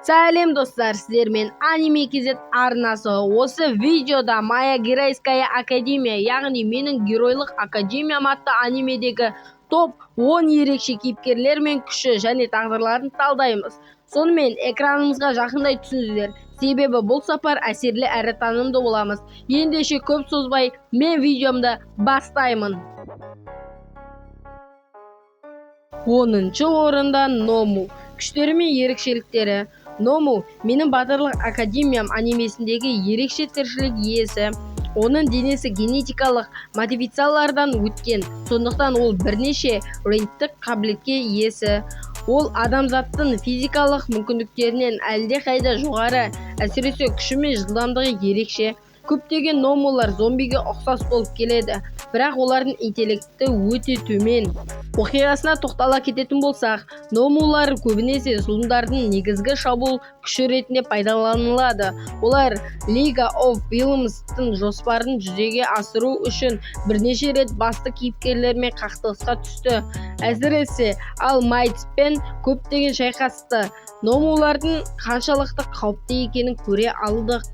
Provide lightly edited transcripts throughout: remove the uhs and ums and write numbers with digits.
Сәлем достар, сіздермен Аниме KZ арнасы. Осы видеода Моя геройская академия, яғни менің геройлық академиям атты анимедегі топ 10 ерекше кейіпкерлер мен күші және тағдырларын талдаймыз. Сонымен экранымызға жақындай түсіңіздер, себебі бұл сапар әсерлі әрі танымды боламыз. Ендеше көп созбай, мен видеомды бастаймын. 10-шы орында Ному. Күштері мен ерекшеліктері. Ному менің батырлық академиям анимесіндегі ерекше тіршілік иесі. Оның денесі генетикалық модификациялардан өткен, сондықтан ол бірнеше рейдтік қабілетке иесі. Ол адамзаттың физикалық мүмкіндіктерінен әлдеқайда жоғары, әсіресе күші мен жылдамдығы ерекше. Көптеген номулар зомбиге ұқсас болып келеді, бірақ олардың интеллекті өте төмен. Оқиғасына тоқтала кететін болсақ, номулар көбінесе зұлымдардың негізгі шабуыл күші ретінде пайдаланылады. Олар League of Villains-тың жоспарын жүзеге асыру үшін бірнеше рет басты кейіпкерлермен қақтығысқа түсті. Әсіресе All Might-пен көптеген шайқасты. Номулардың қаншалықты қауіпті екенін көре алдық.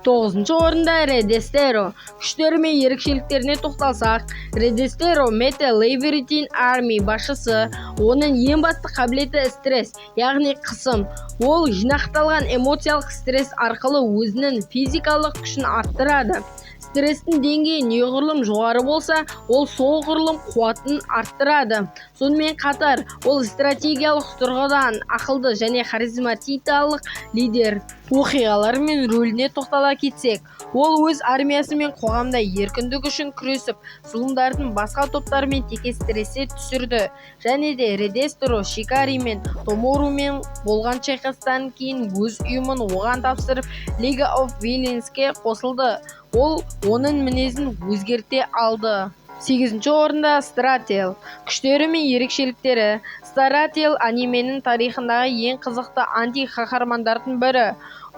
9-шы орында Redestero. Күштері мен ерекшеліктеріне тоқталсақ, Redestero Meta Leviathan Army басшысы. Оның ең басты қабілеті стресс, яғни қысым. Ол жинақталған эмоциялық стресс арқылы өзінің физикалық күшін арттырады. Стресстің деңгейі неғұрлым жоғары болса, ол соғұрлым қуатын арттырады. Сонымен қатар, ол стратегиялық тұрғыдан ақылды және харизматикалық лидер. Оқиғалары мен рөліне тоқтала кетсек, ол өз армиясы мен қоғамда еркіндік үшін күресіп, зұлымдардың басқа топтарымен текестіресе түсірді. Және де Redestero Shikari мен Tomoruмен болған шайқастан кейін өз ұйымын оған тапсырып, League of Villains-ке қосылды. Ол оның мінезін өзгерте алды. 8-ші орында Staratel. Күштері мен ерекшеліктері. Staratel анименің тарихындағы ең қызықты анти-қаһармандардың бірі.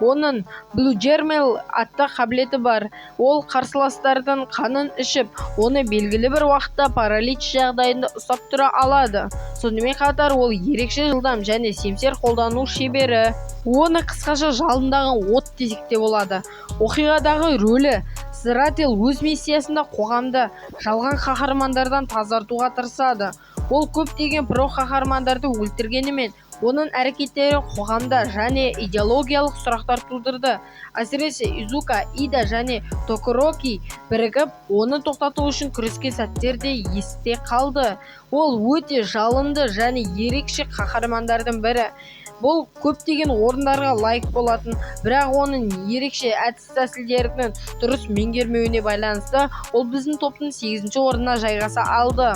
Оның Blue Germel атты қабілеті бар. Ол қарсыластардың қанын ішіп, оны белгілі бір уақытта паралич жағдайында ұстап тұра алады. Сонымен қатар ол ерекше жылдам және семсер қолдану шебері. Оны қысқаша жалындаған от тезекте болады. Оқиғадағы рөлі: Staratel өз миссиясында қоғамды жалған қаһармандардан тазартуға тырысады. Ол көптеген про-қаһармандарды өлтіргенімен, оның әрекеттері қоғамда және идеологиялық сұрақтар тудырды. Әсіресе Изука, Ида және Токороки бірігіп, оны тоқтату үшін күрескен сәттерде есте қалды. Ол өте жалынды және ерекше қаһармандардың бірі. Бұл көптеген орындарға лайық болатын, бірақ оның ерекше әдіс-тәсілдерінің дұрыс меңгермеуіне байланысты, ол біздің топтың 8-ші орнына жайғаса алды.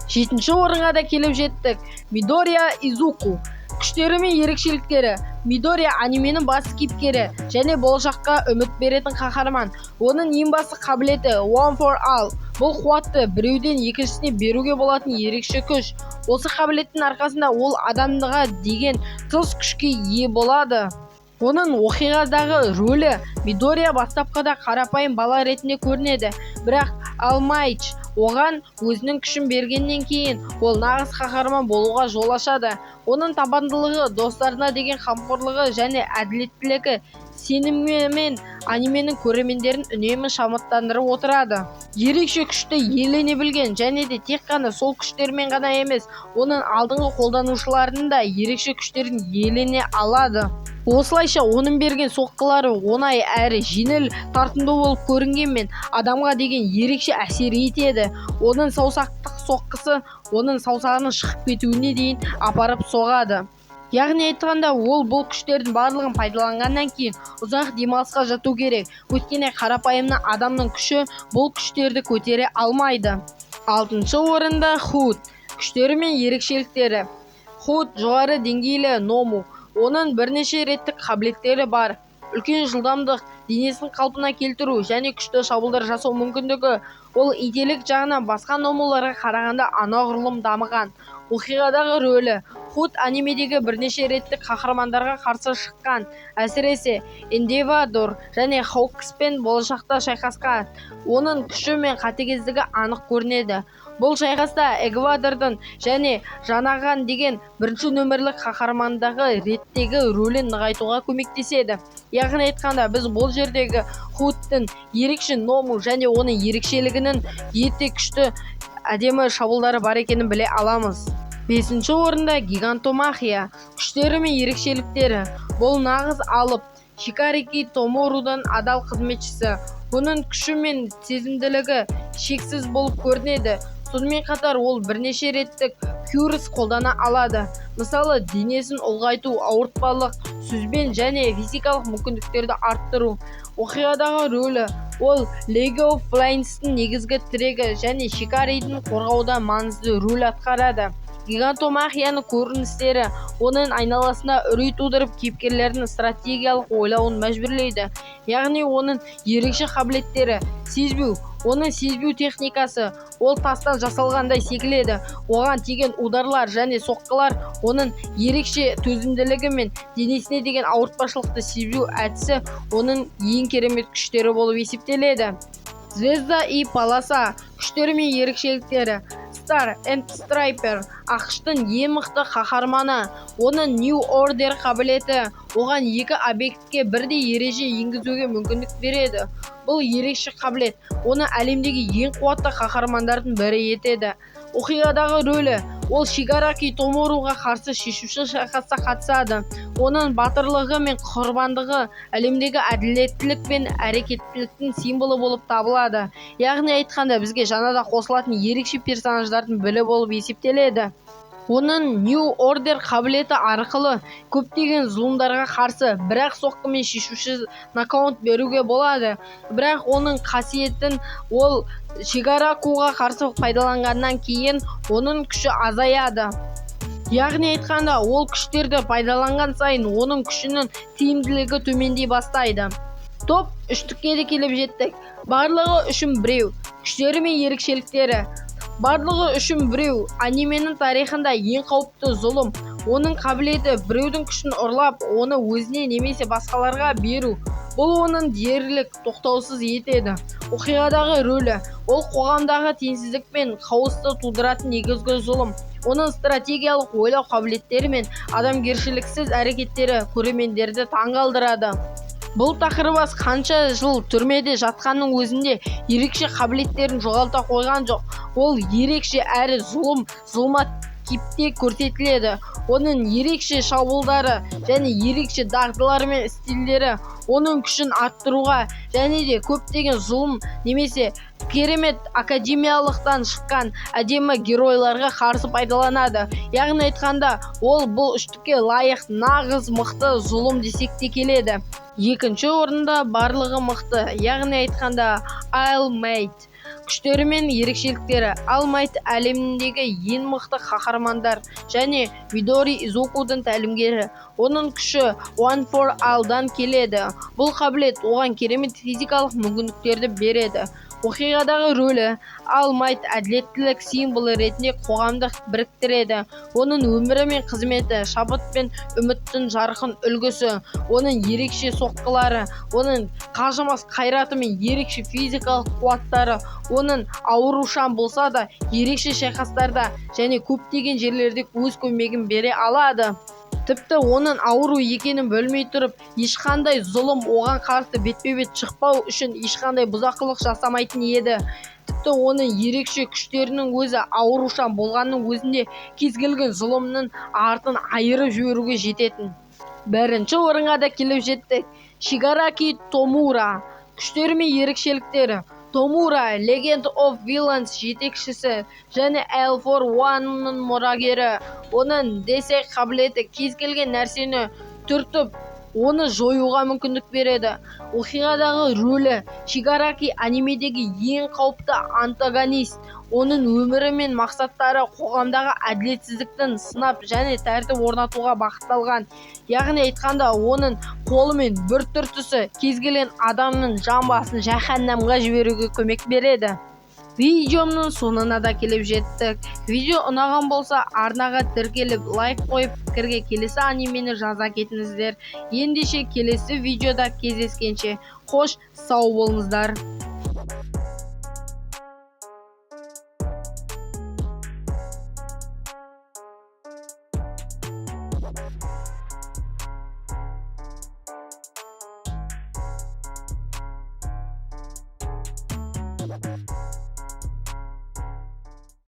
7-ші орынға да келіп жеттік. Midoriya Izuku. Күштері мен ерекшеліктері. Midoriya анименің басты кейіпкері және болашаққа үміт беретін қаһарман. Оның ең басты қабілеті One for All. Бұл қуатты біреуден екіншісіне беруге болатын ерекше күш. Осы қабілеттің арқасында ол адамдыға деген тыс күшке ие болады. Оның оқиғадағы рөлі: Midoriya бастапқыда қарапайым бала ретінде көрінеді, бірақ All Might оған өзінің күшін бергеннен кейін ол нағыз қаһарман болуға жол ашады. Оның табандылығы, достарына деген қамқорлығы және әділеттілігі сенімімен анименің көрермендерін үнемі шабыттандырып отырады. Ерекше күшті иелене білген және де тек қана сол күштермен ғана емес, оның алдыңғы қолданушыларының да ерекше күштерін иелене алады. Осылайша оның берген соққылары оңай әрі жеңіл тартымды болып көрінгенмен, адамға деген ерекше әсер етеді. Оның саусақтық соққысы оның саусағының шығып кетуіне дейін апарып соғады. Яғни айтқанда, ол бұл күштердің барлығын пайдаланғаннан кейін ұзақ демалысқа жату керек. Өйткені қарапайымның адамның күші бұл күштерді көтере алмайды. 6-шы орында Hood. Күштері мен ерекшеліктері. Hood жоғары деңгейлі Ному. Оның бірнеше реттік қабілеттері бар. Үлкен жылдамдық, денесін қалпына келтіру және күшті шабуылдар жасау мүмкіндігі. Ол интеллект жағынан басқа номуларға қарағанда анағұрлым дамыған. Оқиғадағы рөлі: Hood анимедегі бірнеше реттік қаһармандарға қарсы шыққан, әсіресе Endeavor және Hawkspен болашақта шайқасқан. Оның күші мен қатыгездігі анық көрінеді. Бұл шайқаста Эквадордың және Жанаған деген бірінші нөмірлік қаһармандағы реттегі рөлін нығайтуға көмектеседі. Яғни айтқанда, біз бұл жердегі Худтың ерекше Ному және оның ерекшелігінің ете күшті әдемі шабуылдары бар екенін біле аламыз. 5-ші орында Гигантомахия. Күштері мен ерекшеліктері. Бұл нағыз алып Шикарики Томорудан адал қызметшісі. Оның күші мен сезімділігі шексіз болып көрінеді. Сонымен қатар ол бірнеше реттік кюрс қолдана алады. Мысалы, денесін ұлғайту, ауыртпалық, сөзбен және физикалық мүмкіндіктерді арттыру. Оқиғадағы рөлі: ол League of Legends-тің негізгі тірегі және Шикаридің қорғауда маңызды рөл атқарады. Гигантомахияның көріністері оның айналасына үрей тудырып, кейіпкерлердің стратегиялық ойлауын мәжбүрлейді. Яғни оның ерекше қабілеттері: сезбеу. Оның сезбеу техникасы: ол тастан жасалғандай секіледі. Оған тиген ударлар және соққылар оның ерекше төзімділігі мен денесіне деген ауыртпашылықты сезбеу әдісі оның ең керемет күштері болып есептеледі. Звезда и полоса. Күштері мен ерекшеліктері: Star and Striper ақштың ең мықты қаһарманы. Оның New Order қабілеті оған екі объектке бірдей ереже енгізуге мүмкіндік береді. Бұл ерекше қабілет оны әлемдегі ең қуатты қаһармандардың бірі етеді. Оқиғадағы рөлі: ол Шигараки Томоруға қарсы шешуші шайқасқа қатысады. Оның батырлығы мен құрбандығы әлемдегі әділеттілік пен әрекеттіліктің символы болып табылады. Яғни айтқанда, бізге жаңада қосылатын ерекше персонаждардың бірі болып есептеледі. Оның New Order қабілеті арқылы көптеген зұлымдарға қарсы бір-ақ соққымен шешуші нокаут беруге болады. Бірақ оның қасиетін ол Шигаракуға қарсы пайдаланғаннан кейін оның күші азаяды. Яғни айтқанда, ол күштерді пайдаланған сайын оның күшінің тиімділігі төмендей бастайды. Топ үштікке де келіп жеттік. Барлығы үшін біреу. Күштері мен ерекшеліктері: барлығы үшін біреу анименің тарихында ең қауіпті зұлым. Оның қабілеті біреудің күшін ұрлап, оны өзіне немесе басқаларға беру. Бұл оның дерлік тоқтаусыз етеді. Оқиғадағы рөлі: ол қоғамдағы теңсіздік пен хаосты тудыратын негізгі зұлым. Оның стратегиялық ойлау қабілеттері мен адамгершіліксіз әрекеттері көрермендерді таңғалдырады. Бұл тақырбас қанша жыл түрмеде жатқанның өзінде ерекше қабілеттерін жоғалта қойған жоқ. Ол ерекше әрі зұлмат кейіпте көрсетіледі. Оның ерекше шабуылдары және ерекше дағдылары мен стильдері оның күшін арттыруға және де көптеген зұлым немесе керемет академиялықтан шыққан әдемі геройларға қарсы пайдаланады. Яғни айтқанда, ол бұл үштікке лайық нағыз мықты зұлым десек те келеді. 2-ші орында барлығы мықты, яғни айтқанда All Might. Күштері мен ерекшеліктері: All Might әлеміндегі ең мықты қаһармандар және Midori Изукудың тәлімгері. Оның күші One for All-дан келеді. Бұл қабілет оған керемет физикалық мүмкіндіктерді береді. Оқиғадағы рөлі: All Might әділеттілік символы ретінде қоғамды біріктіреді. Оның өмірі мен қызметі шабыт пен үміттің жарқын үлгісі. Оның ерекше соққылары, оның қажымас қайраты мен ерекше физикалық қуаттары оның аурушаң болса да ерекше шайқастарда және көптеген жерлерде өз көмегін бере алады. Тіпті оның ауру екенін білмей тұрып, ешқандай зұлым оған қарсы бетпе-бет шықпау үшін ешқандай бұзақылық жасамайтын еді. Тіпті оның ерекше күштерінің өзі аурушаң болғанның өзінде кез келген зұлымның артын айырып жіберуге жететін. 1-ші орынға да келіп жеттік. Шигараки Томура. Күштері мен ерекшеліктері: Томура Legend of Villains жетекшісі және All for One-ның мұрагері. Оның десек қабілеті кез келген нәрсені түртіп, оны жоюға мүмкіндік береді. Оқиғадағы рөлі: Шигараки анимедегі ең қауіпті антагонист. Оның өмірі мен мақсаттары қоғамдағы әділетсіздіктің сынап және тәртіп орнатуға бағытталған. Яғни айтқанда, оның қолы мен бір түртісі кез келген адамның жан басын жаһаннамға жіберуге көмек береді. Видеомның соңына да келіп жеттік. Видео ұнаған болса, арнаға тіркеліп, лайк қойып, пікірге келесі анимені жаза кетіңіздер. Ендеше келесі видеода кездескенше, қош сау болыңыздар.